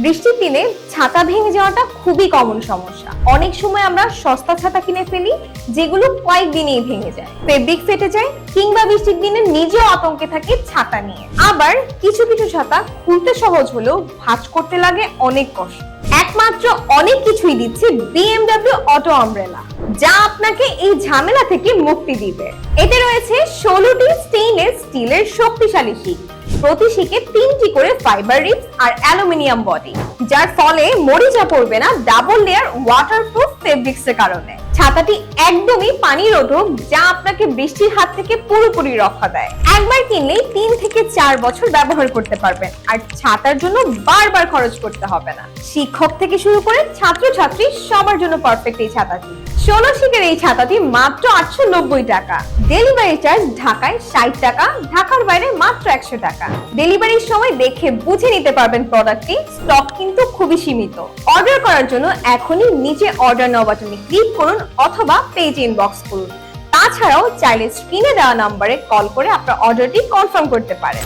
বৃষ্টির দিনে ছাতা ভেঙে যাওয়াটা খুবই কমন সমস্যা। অনেক সময় আমরা সস্তা ছাতা কিনে ফেলি যেগুলো কয়েকদিনেই ভেঙে যায়, ফেব্রিক ফেটে যায়, কিংবা বৃষ্টির দিনে নিজেও আতঙ্কে থাকি ছাতা নিয়ে। আবার কিছু কিছু ছাতা খুলতে সহজ হলেও ভাঁজ করতে লাগে অনেক কষ্ট। একমাত্র অনেক কিছুই দিচ্ছে BMW অটো আমব্রেলা, যা আপনাকে এই ঝামেলা থেকে মুক্তি দিবে। এতে রয়েছে 16টি স্টেইনলেস স্টিলের শক্তিশালী শিক, প্রতি শিকে 3টি করে ফাইবার রিবস আর অ্যালুমিনিয়াম বডি, যার ফলে মরিচা পড়বে না ডাবল লেয়ার ওয়াটারপ্রুফ ফেব্রিক্সের কারণে। ছাতাটি একদমই পানি রোধক, যা আপনাকে বৃষ্টির হাত থেকে পুরোপুরি রক্ষা দেয়। একবার কিনলেই 3 থেকে 4 বছর ব্যবহার করতে পারবেন, আর ছাতার জন্য বারবার খরচ করতে হবে না। শিক্ষক থেকে শুরু করে ছাত্রছাত্রী সবার জন্য পারফেক্ট এই ছাতাটি। 16 শিকের এই ছাতাটি মাত্র 890 টাকা। ডেলিভারি চার্জ ঢাকায় 60 টাকা, ঢাকার বাইরে মাত্র 100 টাকা। ডেলিভারির সময় দেখে বুঝে নিতে পারবেন প্রোডাক্টটি, স্টক কিন্তু খুবই সীমিত। অর্ডার করার জন্য এখনই নিচে অর্ডার নাও বাটনে ক্লিক করুন অথবা পেজ ইনবক্স করুন। তাছাড়াও চাইলে স্ক্রিনে দেওয়া নম্বরে কল করে আপনার অর্ডারটি কনফার্ম করতে পারেন।